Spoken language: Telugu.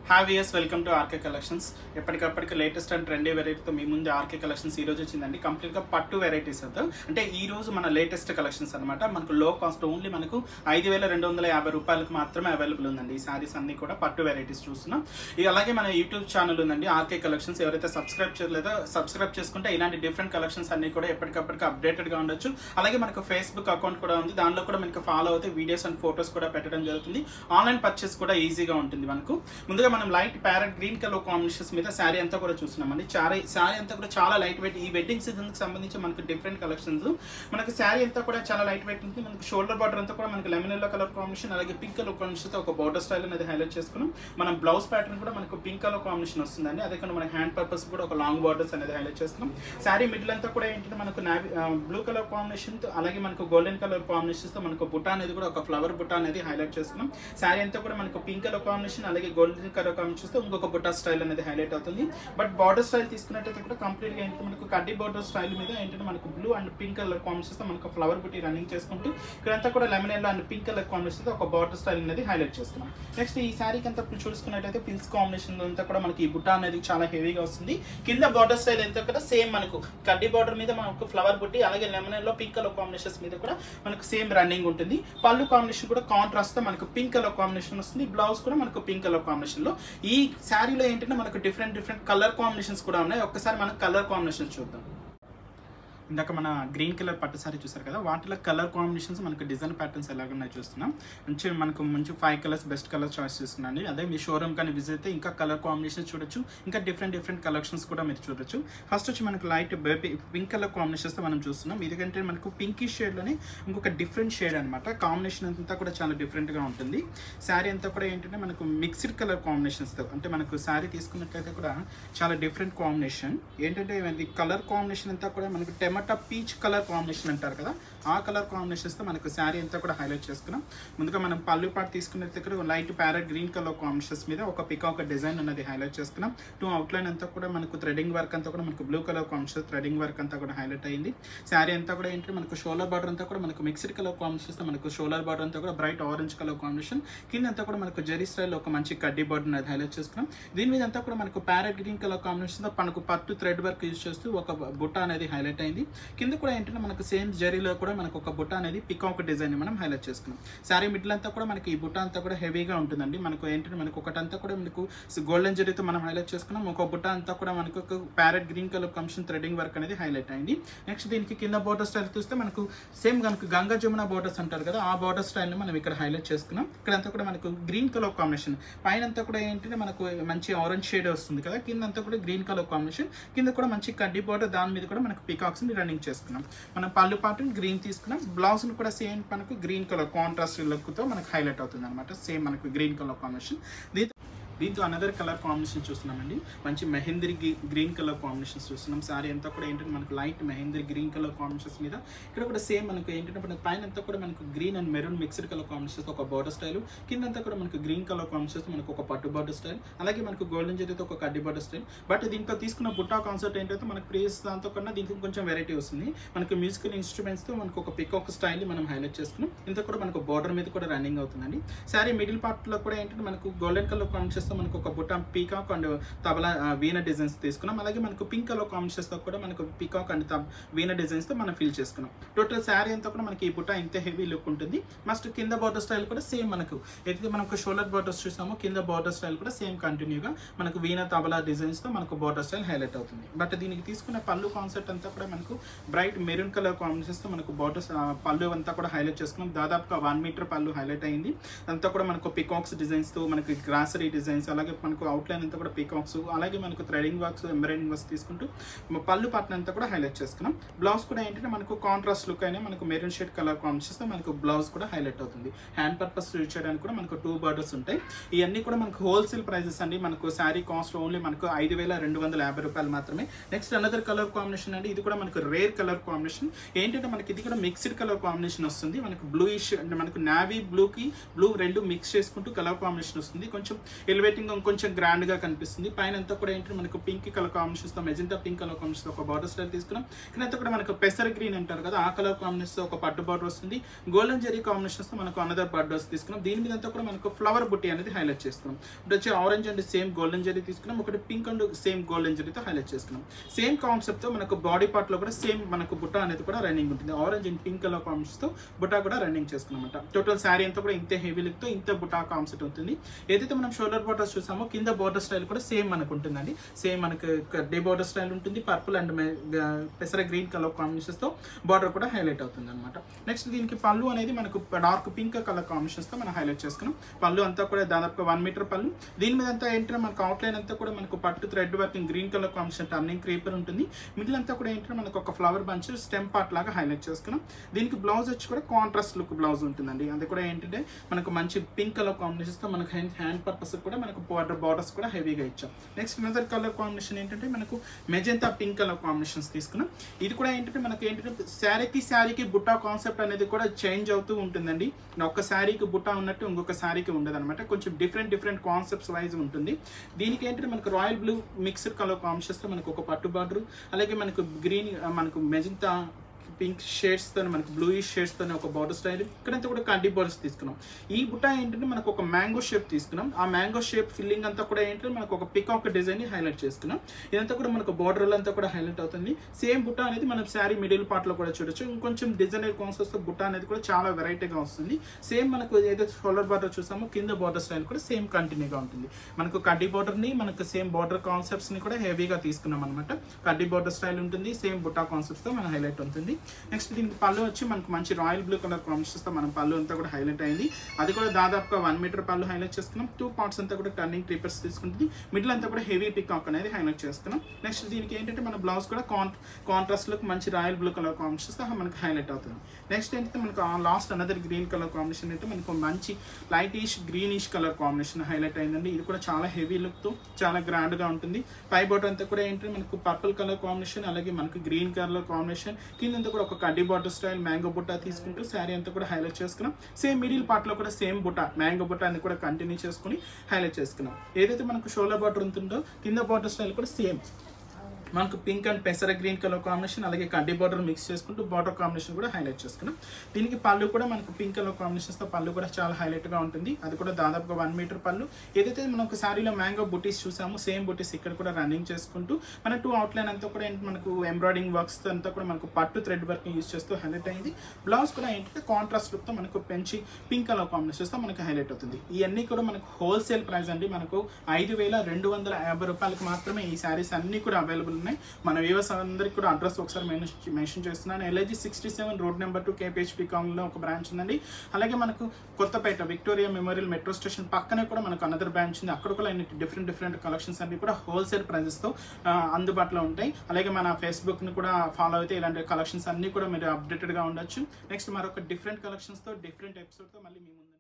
Have yes welcome to RK collections. ఎప్పటికప్పటికి లేటెస్ట్ అండ్ ట్రెండీ వెరైటీతో మీ ముందు ఆర్కే కలెక్షన్స్ ఈ రోజు వచ్చిందండి. కంప్లీట్గా పట్టు వెరైటీస్ అంటే ఈ రోజు మన లేటెస్ట్ కలెక్షన్స్ అనమాట. మనకు లో కాస్ట్ ఓన్లీ మనకు 5250 రూపాయలకు మాత్రమే అవైలబుల్ ఉందండి. ఈ సారీస్ అన్ని కూడా పట్టు వెరైటీస్ చూస్తున్నాం. ఇది అలాగే మన యూట్యూబ్ ఛానల్ ఉందండి ఆర్కే కలెక్షన్స్. ఎవరైతే సబ్స్క్రైబ్ చేయలేదో సబ్స్క్రైబ్ చేసుకుంటే ఇలాంటి డిఫరెంట్ కలెక్షన్స్ అన్ని కూడా ఎప్పటికప్పటికి అప్డేటెడ్గా ఉండొచ్చు. అలాగే మనకు ఫేస్బుక్ అకౌంట్ కూడా ఉంది. దాంట్లో కూడా మనకు ఫాలో అవుతే వీడియోస్ అండ్ ఫొటోస్ కూడా పెట్టడం జరుగుతుంది. ఆన్లైన్ పర్చేస్ కూడా ఈజీగా ఉంటుంది. మనకు ముందుగా మనం light parrot green colour combinations మీద శారీ అంతా కూడా చూస్తున్నామండి. శారీ అంతా కూడా చాలా లైట్ వెయిట్. ఈ వెడ్డింగ్ సీజన్ కి సంబంధించి మనకు డిఫరెంట్ కలెక్షన్స్. మనకు శారీ అంతా కూడా చాలా లైట్ వెయిట్ ఉంటుంది. మనకు షోల్డర్ బార్డర్ అంతా కూడా మనకు లెమన్ ఎల్లో కలర్ కాంబినేషన్, అలాగే పింక్ కలర్ కాంబినేషన్ తో ఒక బార్డర్ స్టైల్ అనేది హైలైట్ చేసుకున్నాం. మనం బ్లౌజ్ ప్యాటర్న్ కూడా మనకు పింక్ కలర్ కాంబినేషన్ వస్తుందండి. అదే కానీ మన హ్యాండ్ పర్పస్ కూడా ఒక లాంగ్ బార్డర్స్ అనేది హైలైట్ చేస్తున్నాం. శారీ మిడిల్ అంతా కూడా ఏంటంటే మనకు బ్లూ కలర్ కాంబినేషన్ తో అలాగే మనకు గోల్డెన్ కలర్ కాంబినేషన్ తో మనకు బుట్ట అనేది కూడా ఒక ఫ్లవర్ బుట్ట అనేది హైలైట్ చేస్తున్నాం. శారీ అంతా కూడా మనకు పింక్ కలర్ కాంబినేషన్ అలాగే గోల్డెన్ కలర్ కాంబినేషన్ తో ఇంకొక బుట్ట స్టైల్ అనేది హైలైట్ అవుతుంది. బట్ బార్డర్ స్టైల్ తీసుకున్నట్టయితే కూడా కంప్లీట్ గా ఏంటంటే మనకు కడ్డీ బార్డర్ స్టైల్ మీద ఏంటంటే మనకు blue and pink colour combination తో మనకు ఫ్లవర్ బుట్టి రన్నింగ్ చేసుకుంటూ ఇక్కడంతా కూడా lemon yellow and pink colour combination తో ఒక బార్డర్ స్టైల్ అనేది హైలైట్ చేస్తున్నాం. నెక్స్ట్ ఈ శారీకి అంతా చూసుకున్నట్టయితే పిల్స్ కాంబినేషన్ అంతా కూడా మనకి ఈ బుట్ట అనేది చాలా హెవీగా వస్తుంది. కింద బార్డర్ స్టైల్ అంతా కూడా సేమ్ మనకు కడ్డీ బార్డర్ మీద మనకు ఫ్లవర్ బుట్టి అలాగే lemon yellow pink colour combinations మీద కూడా మనకు సేమ్ రన్నింగ్ ఉంటుంది. పళ్ళు కాంబినేషన్ కూడా కాంట్రాస్ట్ తో మనకు పింక్ కలర్ కాంబినేషన్ వస్తుంది. బ్లౌజ్ కూడా మనకు పింక్ కలర్ కాంబినేషన్ లో. ఈ శారీలో ఏంటంటే మనకు డిఫరెంట్ కలర్ కాంబినేషన్స్ కూడా ఉన్నాయి. ఒక్కసారి మనం కలర్ కాంబినేషన్ చూద్దాం. ఇందాక మన గ్రీన్ కలర్ పట్టు సారీ చూసారు కదా, వాటిలో కలర్ కాంబినేషన్స్ మనకు డిజైన్ ప్యాటర్న్స్ ఎలాగున్నాయి చూస్తున్నాం. మంచి 5 కలర్స్ బెస్ట్ కలర్ చాయిస్ చేస్తున్నాండి. అదే మీ షోరూమ్ కానీ విజిట్ అయితే ఇంకా కలర్ కాంబినేషన్స్ చూడొచ్చు, ఇంకా డిఫరెంట్ కలెక్షన్స్ కూడా మీరు చూడొచ్చు. ఫస్ట్ వచ్చి మనకు లైట్ పింక్ కలర్ కాంబినేషన్స్తో మనం చూస్తున్నాం. ఎందుకంటే మనకు పింకీ షేడ్లోనే ఇంకొక డిఫరెంట్ షేడ్ అనమాట. కాంబినేషన్ అంతా కూడా చాలా డిఫరెంట్గా ఉంటుంది. శారీ అంతా కూడా ఏంటంటే మనకు మిక్స్డ్ కలర్ కాంబినేషన్స్తో, అంటే మనకు శారీ తీసుకున్నట్లయితే కూడా చాలా డిఫరెంట్ కాంబినేషన్. ఏంటంటే కలర్ కాంబినేషన్ అంతా కూడా మనకు టమాటా పీచ్ కలర్ కాంబినేషన్ అంటారు కదా, ఆ కలర్ కాంబినేషన్స్తో మనకు శారీ అంతా కూడా హైలైట్ చేసుకున్నాం. ముందుగా మనం పళ్ళు పాటు తీసుకున్నట్లయితే light parrot green colour combinations మీద ఒక పికాక్ డిజైన్ అనేది హైలైట్ చేసుకున్నాం. అవుట్లైన్ అంతా కూడా మనకు థ్రెడింగ్ వర్క్ అంతా కూడా మనకు blue colour combination threading work అంతా కూడా హైలైట్ అయింది. శారీ అంతా కూడా ఏంటంటే మనకు షోల్డర్ బార్డర్ అంతా కూడా మనకు మిక్స్డ్ కలర్ కాంబినేషన్స్, మనకు షోల్డర్ బార్డర్ అంతా కూడా బ్రైట్ ఆరెంజ్ కలర్ కాంబినేషన్, కింద అంతా కూడా మనకు జెరీ స్టైల్ ఒక మంచి కడ్డీ బార్డర్ అనేది హైలైట్ చేసుకున్నాం. దీని మీద అంతా కూడా మనకు ప్యారెట్ గ్రీన్ కలర్ కాంబినేషన్తో మనకు పట్టు థ్రెడ్ వర్క్ యూజ్ చేస్తూ ఒక బుట్ట అనేది హైలైట్ అయింది. కింద కూడా ఏంటంటే మనకు సేమ్ జరీలో కూడా మనకు ఒక బుట్ట అనేది పికాక్ డిజైన్ మనం హైలైట్ చేసుకున్నాం. శారీ మిడిల్ అంతా కూడా మనకి ఈ బుట్ట అంతా కూడా హెవీగా ఉంటుందండి. మనకు ఏంటంటే మనకు ఒకటంతా కూడా మనకు గోల్డెన్ జరీతో మనం హైలైట్ చేసుకున్నాం. ఒక బుట్ట అంతా కూడా మనకు ఒక parrot green colour combination threading work అనేది హైలైట్ అయింది. నెక్స్ట్ దీనికి కింద బోర్డర్ స్టైల్ చూస్తే మనకు సేమ్ మనకు గంగా జమున బోర్డర్స్ అంటారు కదా, ఆ బోర్డర్ స్టైల్ ని మనం ఇక్కడ హైలైట్ చేసుకున్నాం. ఇక్కడంతా కూడా మనకు గ్రీన్ కలర్ కాంబినేషన్, పైన అంతా కూడా ఏంటంటే మనకు మంచి ఆరెంజ్ షేడ్ వస్తుంది కదా, కింద అంతా కూడా గ్రీన్ కలర్ కాంబినేషన్, కింద కూడా మంచి కడ్డీ బోర్డర్, దాని మీద కూడా మనకు పికాక్స్ ని రన్నింగ్ చేసుకున్నాం. మనం పళ్ళు పాటు గ్రీన్ తీసుకున్నాం. బ్లౌజ్ ని కూడా సేమ్ మనకు గ్రీన్ కలర్ కాంట్రాస్ట్ లుక్ తో మనకు హైలైట్ అవుతుంది అనమాట. సేమ్ మనకు గ్రీన్ కలర్ కాంబినేషన్. దీంతో అనదర్ కలర్ కాంబినేషన్ చూస్తున్నామండి. మంచి మెహందీ గ్రీన్ కలర్ కాంబినేషన్స్ చూస్తున్నాం. శారీ అంతా కూడా ఏంటంటే మనకు light mehndi green colour combinations మీద ఇక్కడ కూడా సేమ్ మనకు ఏంటంటే మనకు పైన అంతా కూడా మనకు green and maroon mixed colour combinations ఒక బార్డర్ స్టైల్, కింద అంతా కూడా మనకు గ్రీన్ కలర్ కాంబినేషన్స్ మనకు ఒక పట్టు బార్డర్ స్టైల్, అలాగే మనకు గోల్డెన్ జరీతో ఒక కడ్డీ బార్డర్ స్టైల్. బట్ దీంట్లో తీసుకున్న బుట్టా కాన్సెప్ట్ ఏంటంటే మనకు ప్రీవియస్ దాంతో కన్నా దీనికి కొంచెం వెరైటీ వస్తుంది. మనకు మ్యూజికల్ ఇన్స్ట్రుమెంట్స్ తో మనకు ఒక పికాక్ స్టైల్ మనం హైలైట్ చేసుకున్నాం. ఇంత కూడా మనకు బార్డర్ మీద కూడా రన్నింగ్ అవుతుందండి. శారీ మిడిల్ పార్ట్ లో కూడా ఏంటంటే మనకు గోల్డెన్ కలర్ కాంబినేషన్స్ తో మనకు ఒక బుట్ట peacock and tabla veena designs తీసుకున్నాం. అలాగే మనకు పింక్ కలర్ కాంబినేషన్స్ తో కూడా మనకు పీకాక్ అండ్ వీణ డిజైన్స్ తో మనం ఫిల్ చేసుకున్నాం. టోటల్ శారీ అంతా కూడా మనకి ఈ బుట్ట ఇంత హెవీ లుక్ ఉంటుంది. మస్ట్ కింద బార్డర్ స్టైల్ కూడా సేమ్ మనకు ఏదైతే మనకు షోల్డర్ బార్డర్స్ చూసామో కింద బార్డర్ స్టైల్ కూడా సేమ్ కంటిన్యూగా మనకు వీణ తబలా డిజైన్స్ తో మనకు బార్డర్ స్టైల్ హైలైట్ అవుతుంది. బట్ దీనికి తీసుకున్న పళ్ళు కాన్సెప్ట్ అంతా కూడా మనకు బ్రైట్ మెరూన్ కలర్ కాంబినేషన్స్ తో మనకు బార్డర్స్ పళ్ళు అంతా కూడా హైలైట్ చేసుకున్నాం. దాదాపుగా 1 మీటర్ పళ్ళు హైలైట్ అయింది. అంతా కూడా మనకు పికాక్స్ డిజైన్స్ తో మనకి గ్రాసరీ డిజైన్స్, అలాగే మనకు అవుట్లైన్ అంతా కూడా పికాక్స్, అలాగే మనకు థ్రెడింగ్ వర్క్స్ ఎంబ్రాయిడింగ్ వర్క్స్ తీసుకుంటూ పళ్ళు పార్ట్ అంతా కూడా హైలైట్ చేసుకున్నాం. బ్లౌజ్ కూడా ఏంటంటే మనకు కాంట్రాస్ట్ లుక్ అయినా మనకు మెరూన్ షేడ్ కలర్ కాంబినేషన్స్ తో మనకు బ్లౌజ్ కూడా హైలైట్ అవుతుంది. హ్యాండ్ పర్పస్ యూజ్ చేయడానికి కూడా మనకు 2 బార్డర్స్ ఉంటాయి. ఇవన్నీ కూడా మనకు హోల్సేల్ ప్రైజెస్ అండి. మనకు శారీ కాస్ట్ ఓన్లీ మనకు 5250 రూపాయలు మాత్రమే. నెక్స్ట్ అనదర్ కలర్ కాంబినేషన్ అండి. ఇది కూడా మనకు రేర్ కలర్ కాంబినేషన్. ఏంటంటే మనకి ఇది కూడా మిక్స్డ్ కలర్ కాంబినేషన్ వస్తుంది. మనకు బ్లూయిష్ అంటే మనకు నావీ బ్లూ కి బ్లూ రెండు మిక్స్ చేసుకుంటూ కలర్ కాంబినేషన్ వస్తుంది. కొంచెం ఎలివేటింగ్ ఇంకొంచెం గ్రాండ్గా కనిపిస్తుంది. పైన అంతా కూడా ఏంటంటే మనకు పింక్ కలర్ కాంబినేషన్స్తో మెజెంటా పింక్ కలర్ కాంబినేషన్తో ఒక బార్డర్ స్టైల్ తీసుకున్నాం. ఇక్కడంతా కూడా మనకు పెసర్ గ్రీన్ అంటారు కదా, ఆ కలర్ కాంబినేషన్తో ఒక పట్టు బార్డర్ వస్తుంది. గోల్డెన్ జెరీ కాంబినేషన్స్తో మనకు అనదర్ బార్డర్స్ తీసుకున్నాం. దీని మీద అంతా కూడా మనకు ఫ్లవర్ బుట్టి అనేది హైలైట్ చేసుకున్నాం. ఇప్పుడు వచ్చి orange and same golden zari తీసుకున్నాం, ఒకటి పింక్ అండ్ సేమ్ గోల్డెన్ జెరీతో హైలైట్ చేసుకున్నాం. సేమ్ కాన్సెప్ట్తో మనకు బాడీ పార్ట్లో కూడా సేమ్ మనకు బుట్ట అనేది కూడా రన్నింగ్ ఉంటుంది. ఆరెంజ్ అండ్ పింక్ కలర్ కాంబినేషన్తో బుట్టా కూడా రన్నింగ్ చేసుకున్నమాట. టోటల్ శారీ అంతా కూడా ఇంతే హెవీ లుక్తో ఇంత బుటా కాన్సెప్ట్ ఉంటుంది. ఏదైతే మనం షోల్డర్ బార్డర్స్ చూసామో కింద బార్డర్ స్టైల్ కూడా సేమ్ మనకు ఉంటుందండి. సేమ్ మనకు డే బార్డర్ స్టైల్ ఉంటుంది. పర్పుల్ అండ్ పెసర గ్రీన్ కలర్ కాంబినేషన్స్తో బార్డర్ కూడా హైలైట్ అవుతుంది అనమాట. నెక్స్ట్ దీనికి పళ్ళు అనేది మనకు డార్క్ పింక్ కలర్ కాంబినేషన్స్తో మనం హైలైట్ చేసుకున్నాం. పళ్ళు అంతా కూడా దాదాపుగా 1 మీటర్ పళ్ళు. దీని మీద అంతా ఏంటంటే మనకు అవుట్లైన్ అంతా కూడా మనకు పట్టు thread working green colour combination turning creeper ఉంటుంది. మిడిల్ అంతా కూడా ఏంటంటే మనకు ఒక ఫ్లవర్ బంచ్ స్టెమ్ పార్ట్ లాగా హైలైట్ చేసుకున్నాం. దీనికి బ్లౌజ్ వచ్చి కూడా కాంట్రాస్ట్ లుక్ బ్లౌజ్ ఉంటుందండి. అది కూడా ఏంటంటే మనకు మంచి పింక్ కలర్ కాంబినేషన్స్తో మనకు హ్యాండ్ పర్పస్ కూడా మనకు బార్డర్స్ కూడా హెవీగా ఇచ్చాం. నెక్స్ట్ అనదర్ కలర్ కాంబినేషన్ ఏంటంటే మనకు మెజెంటా పింక్ కలర్ కాంబినేషన్స్ తీసుకున్నాం. ఇది కూడా ఏంటంటే మనకి ఏంటంటే శారీకి బుట్టా కాన్సెప్ట్ అనేది కూడా చేంజ్ అవుతూ ఉంటుందండి. ఒక శారీకి బుట్టా ఉన్నట్టు ఇంకొక శారీకి ఉండదు అనమాట. కొంచెం డిఫరెంట్ కాన్సెప్ట్స్ వైజ్ ఉంటుంది. దీనికి ఏంటంటే మనకు రాయల్ బ్లూ మిక్స్డ్ కలర్ కాంబినేషన్స్తో మనకు ఒక పట్టు బార్డర్, అలాగే మనకు గ్రీన్ మనకు మెజెంటా పింక్ షేడ్స్తో మనకు బ్లూయిష్ షేడ్స్తో ఒక బార్డర్ స్టైల్. ఇక్కడంతా కూడా కడ్డీ బార్డర్స్ తీసుకున్నాం. ఈ బుట్టా ఏంటంటే మనకు ఒక మ్యాంగో షేప్ తీసుకున్నాం. ఆ మ్యాంగో షేప్ ఫిల్లింగ్ అంతా కూడా ఏంటంటే మనకు ఒక పికాక్ డిజైన్ హైలైట్ చేసుకున్నాం. ఇదంతా కూడా మనకు బార్డర్లు అంతా కూడా హైలైట్ అవుతుంది. సేమ్ బుట్టా అనేది మనం శారీ మిడిల్ పార్ట్లో కూడా చూడొచ్చు. ఇంకొంచెం డిజైనర్ కాన్సెప్ట్తో బుట్టా అనేది కూడా చాలా వెరైటీగా వస్తుంది. సేమ్ మనకు ఏదైతే షోల్డర్ బార్డర్ చూసామో కింద బార్డర్ స్టైల్ కూడా సేమ్ కంటిన్యూగా ఉంటుంది. మనకు కడ్డీ బార్డర్ని మనకు సేమ్ బార్డర్ కాన్సెప్ట్స్ని కూడా హెవీగా తీసుకున్నాం అనమాట. కడ్డీ బార్డర్ స్టైల్ ఉంటుంది. సేమ్ బుట్టా కాన్సెప్ట్స్తో మన హైలైట్ ఉంటుంది. నెక్స్ట్ దీనికి పళ్ళు వచ్చి మనకు మంచి రాయల్ బ్లూ కలర్ కాంబినేషన్స్తో మనం పళ్ళు అంతా కూడా హైలైట్ అయింది. అది కూడా దాదాపుగా 1 మీటర్ పళ్ళు హైలైట్ చేసుకున్నాం. 2 పార్ట్స్ అంతా కూడా టర్నింగ్ క్రీపర్స్ తీసుకుంటుంది. మిడిల్ అంతా కూడా హెవీ పికాక్ అనేది హైలైట్ చేసుకున్నాం. నెక్స్ట్ దీనికి ఏంటంటే మన బ్లౌజ్ కూడా కాంట్రాస్ట్ లుక్ మంచి రాయల్ బ్లూ కలర్ కాంబినేషన్స్తో మనకు హైలైట్ అవుతుంది. నెక్స్ట్ ఏంటంటే మనకు last another green colour combination అంటే మనకు మంచి lightish greenish colour combination highlight అయిందండి. ఇది కూడా చాలా హెవీ లుక్తో చాలా గ్రాండ్గా ఉంటుంది. పై బోర్డర్ అంతా కూడా ఏంటంటే మనకు పర్పుల్ కలర్ కాంబినేషన్, అలాగే మనకు గ్రీన్ కలర్ కాంబినేషన్, కిందంతా కూడా ఒక కడ్డీ బార్డర్ స్టైల్ మ్యాంగో బుట్టా తీసుకుంటూ శారీ అంతా కూడా హైలైట్ చేసుకున్నాం. సేమ్ మిడిల్ పార్ట్లో కూడా సేమ్ బుట్టా మ్యాంగో బుట్టా అని కూడా కంటిన్యూ చేసుకుని హైలైట్ చేసుకున్నాం. ఏదైతే మనకు షోల్డర్ బార్డర్ ఉంటుందో కింద బార్డర్ స్టైల్ కూడా సేమ్ మనకు పింక్ అండ్ పెసర గ్రీన్ కలర్ కాంబినేషన్, అలాగే కడ్డీ బార్డర్ మిక్స్ చేసుకుంటూ బార్డర్ కాంబినేషన్ కూడా హైలైట్ చేసుకున్నాం. దీనికి పళ్ళు కూడా మనకు పింక్ కలర్ కాంబినేషన్స్తో పళ్ళు కూడా చాలా హైలైట్గా ఉంటుంది. అది కూడా దాదాపుగా 1 మీటర్ పళ్ళు. ఏదైతే మనకు శారీలో మ్యాంగో బుటీస్ చూసామో సేమ్ బుటీస్ ఇక్కడ కూడా రన్నింగ్ చేసుకుంటూ మన అవుట్లైన్ అంతా కూడా ఏంటి మనకు ఎంబ్రాయిడింగ్ వర్క్స్ అంతా కూడా మనకు పట్టు థ్రెడ్ వర్క్ యూజ్ చేస్తూ హైలైట్ అయింది. బ్లౌజ్ కూడా ఏంటంటే కాంట్రాస్ట్ లుక్తో మనకు పెంచి పింక్ కలర్ కాంబినేషన్స్తో మనకు హైలైట్ అవుతుంది. ఇవన్నీ కూడా మనకు హోల్సేల్ ప్రైస్ అండి. మనకు 5,250 రూపాయలకు మాత్రమే ఈ శారీస్ అన్నీ కూడా అవైలబుల్ ఉన్నాయి. మన వ్యూవర్స్ అందరికీ కూడా అడ్రస్ ఒకసారి మెన్షన్ చేస్తున్నాను. LIG 67 రోడ్ నెంబర్ 2 KPHP కాలనీలో ఒక బ్రాంచ్ ఉందండి. అలాగే మనకు Kothapeta Victoria memorial metro station పక్కనే కూడా మనకు అనదర్ బ్రాంచ్ ఉంది. అక్కడ కూడా డిఫరెంట్ కలెక్షన్స్ అన్ని కూడా హోల్సేల్ ప్రైజెస్తో అందుబాటులో ఉంటాయి. అలాగే మన ఫేస్బుక్ని కూడా ఫాలో అయితే ఇలాంటి కలెక్షన్స్ అన్నీ కూడా మీరు అప్డేటెడ్గా ఉండొచ్చు. నెక్స్ట్ మరొక డిఫరెంట్ కలెక్షన్స్తో డిఫరెంట్ ఎపిసోడ్తో మళ్ళీ మీ ముందు